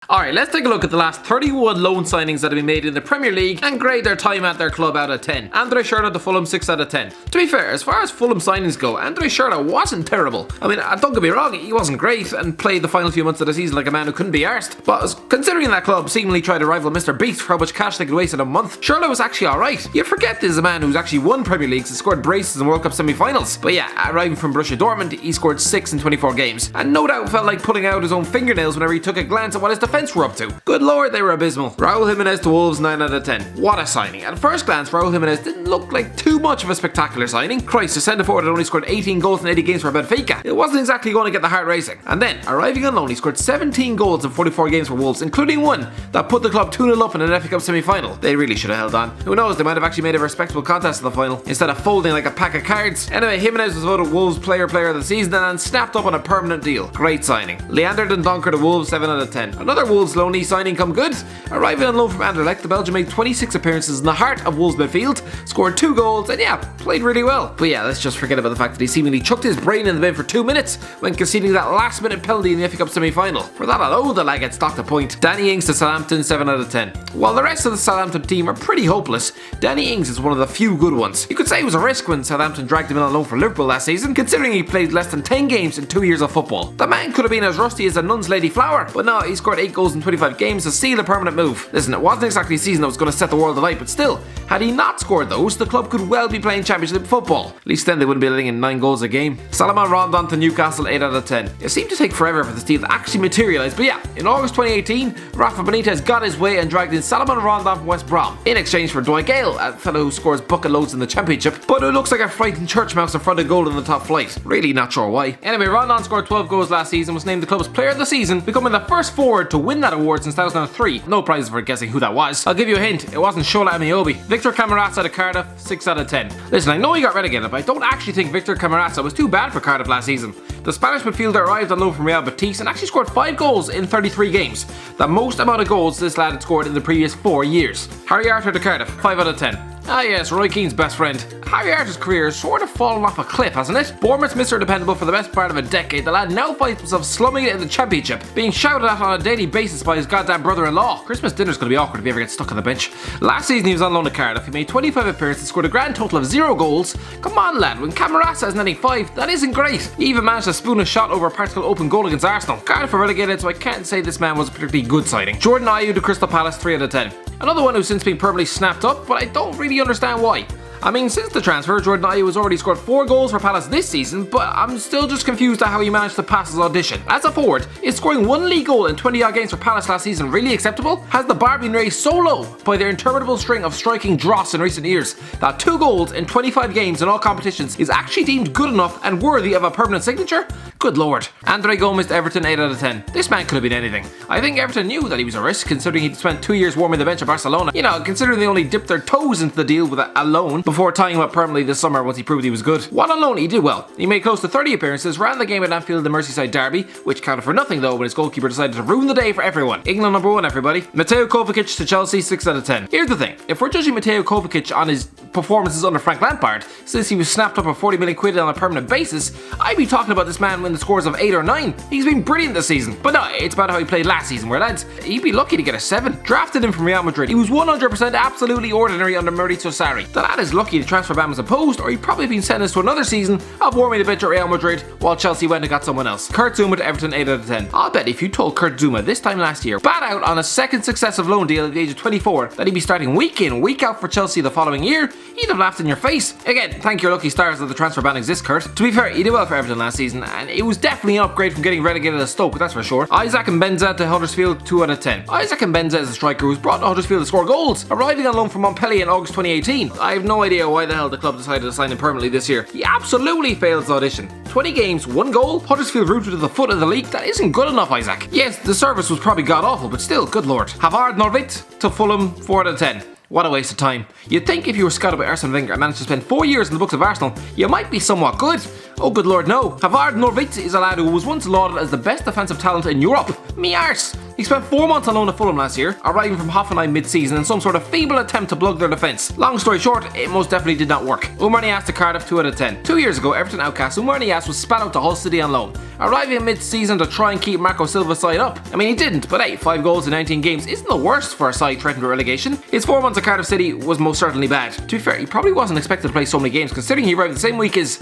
Alright, let's take a look at the last 31 loan signings that have been made in the Premier League and grade their time at their club out of 10. Andre Schürrle to Fulham, 6 out of 10. To be fair, as far as Fulham signings go, Andre Schürrle wasn't terrible. I mean, don't get me wrong, he wasn't great and played the final few months of the season like a man who couldn't be arsed. But considering that club seemingly tried to rival Mr. Beast for how much cash they could waste in a month, Schürrle was actually alright. You'd forget this is a man who's actually won Premier Leagues and scored braces in World Cup semi-finals. But yeah, arriving from Borussia Dortmund, he scored 6 in 24 games. And no doubt felt like pulling out his own fingernails whenever he took a glance at what his defence were up to. Good lord, they were abysmal. RAUL JIMENEZ to Wolves, 9 out of 10. What a signing. At first glance, RAUL JIMENEZ didn't look like too much of a spectacular signing. Christ, the centre forward had only scored 18 goals in 80 games for Benfica. It wasn't exactly going to get the heart racing. And then, arriving on loan, he scored 17 goals in 44 games for Wolves, including one that put the club 2-0 up in an FA Cup semi-final. They really should have held on. Who knows, they might have actually made a respectable contest in the final, instead of folding like a pack of cards. Anyway, Jimenez was voted Wolves player of the season and snapped up on a permanent deal. Great signing. DENDONCKER to Wolves, 7 out of 10. Another Wolves loanee signing come good. Arriving on loan from Anderlecht, the Belgian made 26 appearances in the heart of Wolves midfield, scored 2 goals, and yeah, played really well. But yeah, let's just forget about the fact that he seemingly chucked his brain in the bin for 2 minutes when conceding that last minute penalty in the FA Cup semi-final. For that alone, the lad gets docked a point. Danny Ings to Southampton, 7 out of 10. While the rest of the Southampton team are pretty hopeless, Danny Ings is one of the few good ones. You could say it was a risk when Southampton dragged him in on loan for Liverpool last season, considering he played less than 10 games in 2 years of football. The man could have been as rusty as a nun's lady flower, but no, he scored 8 goals in 25 games to seal a permanent move. Listen, it wasn't exactly a season that was going to set the world alight, but still, had he not scored those, the club could well be playing Championship football. At least then they wouldn't be letting in 9 goals a game. Salomon Rondon to Newcastle, 8 out of 10. It seemed to take forever for this deal to actually materialise, but yeah, in August 2018, Rafa Benitez got his way and dragged in Salomon Rondon from West Brom, in exchange for Dwight Gale, a fellow who scores bucket loads in the Championship, but who looks like a frightened church mouse in front of goal in the top flight. Really not sure why. Anyway, Rondon scored 12 goals last season, was named the club's player of the season, becoming the first forward to win that award since 2003. No prizes for guessing who that was. I'll give you a hint, it wasn't Shola Amiobi. Victor CAMARASA to Cardiff, 6 out of 10. Listen, I know he got relegated, but I don't actually think Victor CAMARASA was too bad for Cardiff last season. The Spanish midfielder arrived on loan from Real Betis and actually scored 5 goals in 33 games, the most amount of goals this lad had scored in the previous 4 years. Harry Arter to Cardiff, 5 out of 10. Ah yes, Roy Keane's best friend. Harry Arter's career has sort of fallen off a cliff, hasn't it? Bournemouth's Mr. Dependable for the best part of a decade, the lad now finds himself slumming it in the Championship, being shouted at on a daily basis by his goddamn brother-in-law. Christmas dinner's gonna be awkward if he ever gets stuck on the bench. Last season he was on loan to Cardiff, he made 25 appearances, scored a grand total of 0 goals. Come on lad, when CAMARASA is netting 5, that isn't great. He even managed to spoon a shot over a practical open goal against Arsenal. Cardiff are relegated, so I can't say this man was a particularly good signing. Jordan Ayew to Crystal Palace, 3 out of 10. Another one who's since been permanently snapped up, but I don't really understand why. I mean, since the transfer, Jordan Ayew has already scored 4 goals for Palace this season, but I'm still just confused at how he managed to pass his audition. As a forward, is scoring 1 league goal in 20 odd games for Palace last season really acceptable? Has the bar been raised so low by their interminable string of striking dross in recent years that 2 goals in 25 games in all competitions is actually deemed good enough and worthy of a permanent signature? Good lord. Andre Gomes to Everton, 8 out of 10. This man could have been anything. I think Everton knew that he was a risk, considering he'd spent 2 years warming the bench at Barcelona. You know, considering they only dipped their toes into the deal with a loan before tying him up permanently this summer once he proved he was good. While on loan, he did well. He made close to 30 appearances, ran the game at Anfield in the Merseyside derby, which counted for nothing though when his goalkeeper decided to ruin the day for everyone. England number 1, everybody. Mateo Kovacic to Chelsea, 6 out of 10. Here's the thing, if we're judging Mateo Kovacic on his performances under Frank Lampard, since he was snapped up for 40 million quid on a permanent basis, I'd be talking about this man when the scores of 8 or 9. He's been brilliant this season. But no, it's about how he played last season, where lads, he'd be lucky to get a 7. Drafted him from Real Madrid. He was 100% absolutely ordinary under Mauricio Sarri. The lad is lucky the transfer ban was opposed, or he'd probably been sentenced to another season of warming the bench at Real Madrid while Chelsea went and got someone else. Kurt Zouma to Everton, 8 out of 10. I'll bet if you told Kurt Zouma this time last year, bat out on a second successive loan deal at the age of 24, that he'd be starting week in, week out for Chelsea the following year, he'd have laughed in your face. Again, thank your lucky stars that the transfer ban exists, Kurt. To be fair, he did well for Everton last season, and it was definitely an upgrade from getting relegated as Stoke, that's for sure. Isaac Mbenza to Huddersfield, 2 out of 10. Isaac Mbenza is a striker who's brought to Huddersfield to score goals, arriving on loan from Montpellier in August 2018. I have no idea why the hell the club decided to sign him permanently this year. He absolutely failed his audition. 20 games, 1 goal, Huddersfield rooted to the foot of the league. That isn't good enough, Isaac. Yes, the service was probably god-awful, but still, good lord. Havard Norvit to Fulham, 4 out of 10. What a waste of time. You'd think if you were scouted by Arsene Wenger and managed to spend 4 years in the books of Arsenal, you might be somewhat good. Oh good lord, no. Havard Norvit is a lad who was once lauded as the best defensive talent in Europe. Me arse. He spent 4 months on loan at Fulham last year, arriving from Hoffenheim mid-season in some sort of feeble attempt to plug their defence. Long story short, it most definitely did not work. Oumar Niasse to Cardiff, 2 out of 10. 2 years ago, Everton outcast Oumar Niasse was spat out to Hull City on loan, arriving mid-season to try and keep Marco Silva's side up. I mean, he didn't, but hey, 5 goals in 19 games isn't the worst for a side threatened with relegation. His 4 months at Cardiff City was most certainly bad. To be fair, he probably wasn't expected to play so many games, considering he arrived the same week as,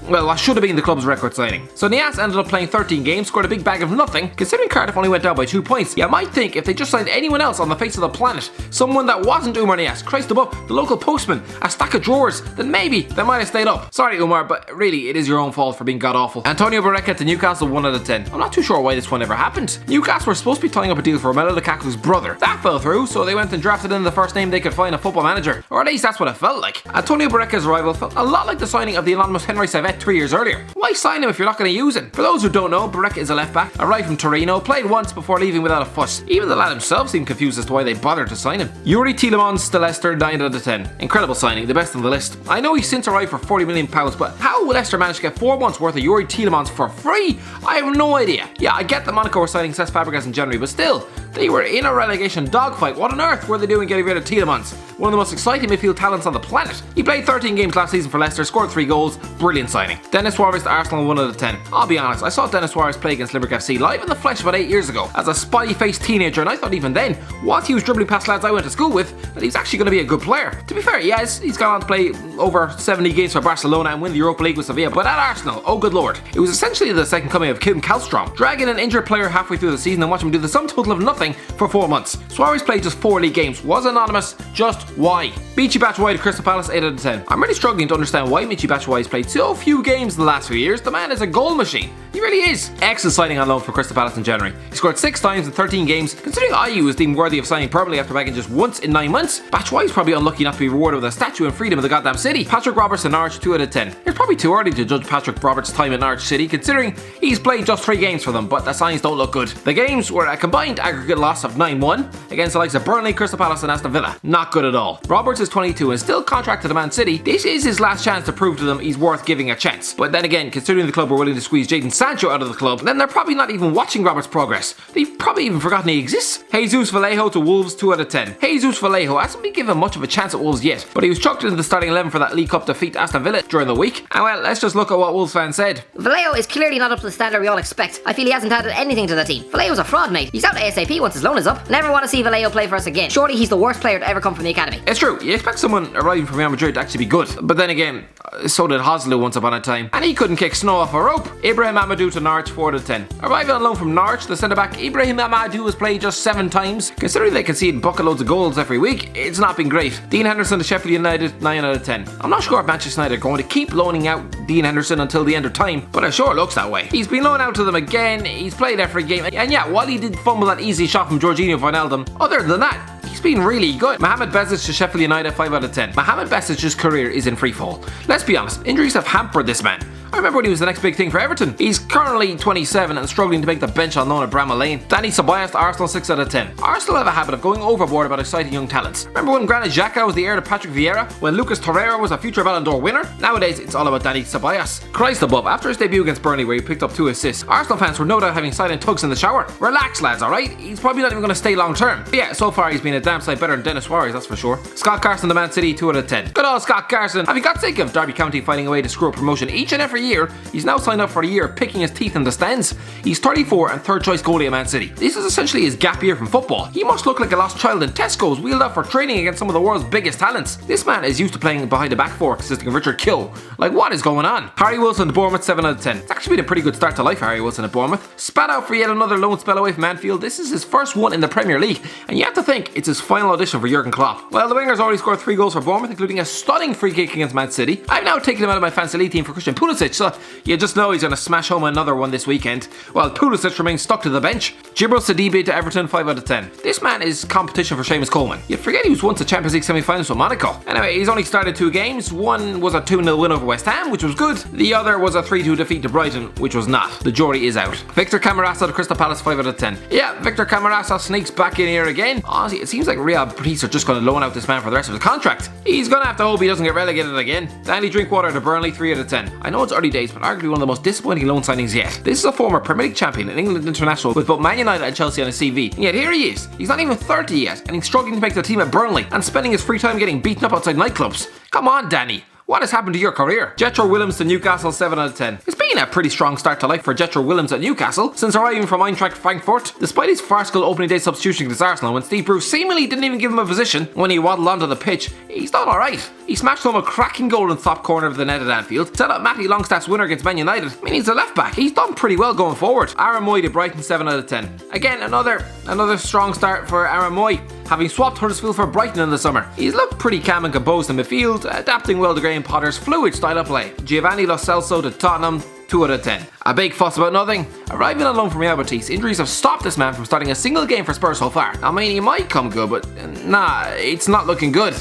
well, what should have been the club's record signing. So Niasse ended up playing 13 games, scored a big bag of nothing. Considering Cardiff only went down by 2 points, you might think if they just signed anyone else on the face of the planet, someone that wasn't Oumar Niasse, Christ above, the local postman, a stack of drawers, then maybe they might have stayed up. Sorry Oumar, but really it is your own fault for being god awful. Antonio Barreca to Newcastle, 1 out of 10. I'm not too sure why this one ever happened. Newcastle were supposed to be tying up a deal for Romelu Lukaku's brother. That fell through, so they went and drafted in the first name they could find, a Football Manager. Or at least that's what it felt like. Antonio Barreca's arrival felt a lot like the signing of the anonymous Henry Savet 3 years earlier. Why sign him if you're not going to use him? For those who don't know, Barreca is a left back, arrived from Torino, played once before leaving without a fuss. Even the lad himself seemed confused as to why they bothered to sign him. Yuri Tielemans to Leicester, 9 out of 10. Incredible signing, the best on the list. I know he's since arrived for £40 million, but how will Leicester manage to get 4 months worth of Yuri Tielemans for free? I have no idea. Yeah, I get that Monaco were signing Cesc Fabregas in January, but still, they were in a relegation dogfight. What on earth were they doing getting rid of Tielemans? One of the most exciting midfield talents on the planet. He played 13 games last season for Leicester, scored 3 goals, brilliant signing. Denis Suarez to Arsenal, 1 out of 10. I'll be honest, I saw Denis Suarez play against Limerick FC live in the flesh about 8 years ago as a spotty-faced teenager, and I thought even then, what he was dribbling past lads I went to school with, that he's actually going to be a good player. To be fair, yes, he's gone on to play over 70 games for Barcelona and win the Europa League with Sevilla, but at Arsenal, oh good lord, it was essentially the second coming of Kim Kallstrom, dragging an injured player halfway through the season and watching him do the sum total of nothing for 4 months. Suarez played just 4 league games, was anonymous, just why? Michy Batshuayi to Crystal Palace, 8 out of 10. I'm really struggling to understand why Michy Batshuayi has played so few games in the last few years. The man is a goal machine. He really is. Excellent signing on loan for Crystal Palace in January. He scored 6 times in 13 games. Considering Ayew was deemed worthy of signing permanently after bagging just once in 9 months, Batshuayi is probably unlucky not to be rewarded with a statue and freedom of the goddamn city. Patrick Roberts to Norwich, 2 out of 10. It's probably too early to judge Patrick Roberts' time at Norwich City, considering he's played just 3 games for them, but the signs don't look good. The games were a combined aggregate loss of 9-1 against the likes of Burnley, Crystal Palace and Aston Villa. Not good at all. Roberts is 22 and still contracted to Man City. This is his last chance to prove to them he's worth giving a chance. But then again, considering the club were willing to squeeze Jadon Sancho out of the club, then they're probably not even watching Roberts' progress. They've probably even forgotten he exists. Jesus Vallejo to Wolves, 2 out of 10. Jesus Vallejo hasn't been given much of a chance at Wolves yet, but he was chucked into the starting 11 for that League Cup defeat to Aston Villa during the week. And well, let's just look at what Wolves fans said. Vallejo is clearly not up to the standard we all expect. I feel he hasn't added anything to the team. Vallejo's a fraud, mate. He's out ASAP once his loan is up. Never want to see Vallejo play for us again. Surely he's the worst player to ever come from the academy. It's true, you expect someone arriving from Real Madrid to actually be good, but then again, so did Hoslu once upon a time, and he couldn't kick snow off a rope. Ibrahim Amadou to Norwich, 4 out of 10. Arriving on loan from Norwich, the centre-back Ibrahim Amadou has played just 7 times. Considering they concede bucket loads of goals every week, it's not been great. Dean Henderson to Sheffield United, 9 out of 10. I'm not sure if Manchester United are going to keep loaning out Dean Henderson until the end of time, but it sure looks that way. He's been loaned out to them again, he's played every game, and yeah, while he did fumble that easy shot from Jorginho Wijnaldum, other than that, he's been really good. Mohamed Bezic to Sheffield United, 5 out of 10. Mohamed Bezic's career is in freefall. Let's be honest, injuries have hampered this man. I remember when he was the next big thing for Everton. He's currently 27 and struggling to make the bench on loan at Bramall Lane. Dani Ceballos to Arsenal, 6 out of 10. Arsenal have a habit of going overboard about exciting young talents. Remember when Granit Xhaka was the heir to Patrick Vieira? When Lucas Torreira was a future Ballon d'Or winner? Nowadays, it's all about Dani Ceballos. Christ above, after his debut against Burnley where he picked up 2 assists, Arsenal fans were no doubt having silent tugs in the shower. Relax lads, alright? He's probably not even going to stay long term. But yeah, so far he's been a damn sight better than Denis Suarez, that's for sure. Scott Carson to Man City, 2 out of 10. Good old Scott Carson. Have you got sick of Derby County finding a way to screw up promotion each and every year? He's now signed up for a year picking his teeth in the stands. He's 34 and 3rd choice goalie at Man City. This is essentially his gap year from football. He must look like a lost child in Tesco's wheeled out for training against some of the world's biggest talents. This man is used to playing behind the back four consisting of Richard Kill. Like what is going on? Harry Wilson to Bournemouth, 7 out of 10. It's actually been a pretty good start to life for Harry Wilson at Bournemouth. Spat out for yet another loan spell away from Anfield. This is his first one in the Premier League and you have to think it's his final audition for Jurgen Klopp. Well, the winger's already scored 3 goals for Bournemouth, including a stunning free kick against Man City. I've now taken him out of my fantasy league team for Christian Pulisic, so you just know he's going to smash home another one this weekend, while Pulisic remains stuck to the bench. Djibril Sidibe to Everton, 5 out of 10. This man is competition for Seamus Coleman. You'd forget he was once a Champions League semi-finalist with Monaco. Anyway, he's only started 2 games. One was a 2-0 win over West Ham, which was good. The other was a 3-2 defeat to Brighton, which was not. The jury is out. Victor Camarasa to Crystal Palace, 5 out of 10. Yeah, Victor Camarasa sneaks back in here again. Honestly, it seems like Real Betis are just going to loan out this man for the rest of his contract. He's going to have to hope he doesn't get relegated again. Danny Drinkwater to Burnley, 3 out of 10. I know it's early days, but arguably one of the most disappointing loan signings yet. This is a former Premier League champion and England international with both Man United and Chelsea on his CV, and yet here he is. He's not even 30 yet, and he's struggling to make the team at Burnley, and spending his free time getting beaten up outside nightclubs. Come on, Dani. What has happened to your career? Jetro Willems to Newcastle, 7 out of 10. It's been a pretty strong start to life for Jetro Willems at Newcastle since arriving from Eintracht Frankfurt. Despite his farcical opening day substitution against Arsenal when Steve Bruce seemingly didn't even give him a position when he waddled onto the pitch, he's done alright. He smashed home a cracking goal in the top corner of the net at Anfield, set up Matty Longstaff's winner against Man United. I mean, he's a left back. He's done pretty well going forward. Aaron Moy to Brighton, 7 out of 10. Again, another strong start for Aaron Moy, having swapped Huddersfield for Brighton in the summer. He's looked pretty calm and composed in midfield, adapting well to Graham Potter's fluid style of play. Giovanni Lo Celso to Tottenham, 2 out of 10. A big fuss about nothing. Arriving on loan from Real Betis, injuries have stopped this man from starting a single game for Spurs so far. I mean, he might come good, but nah, it's not looking good.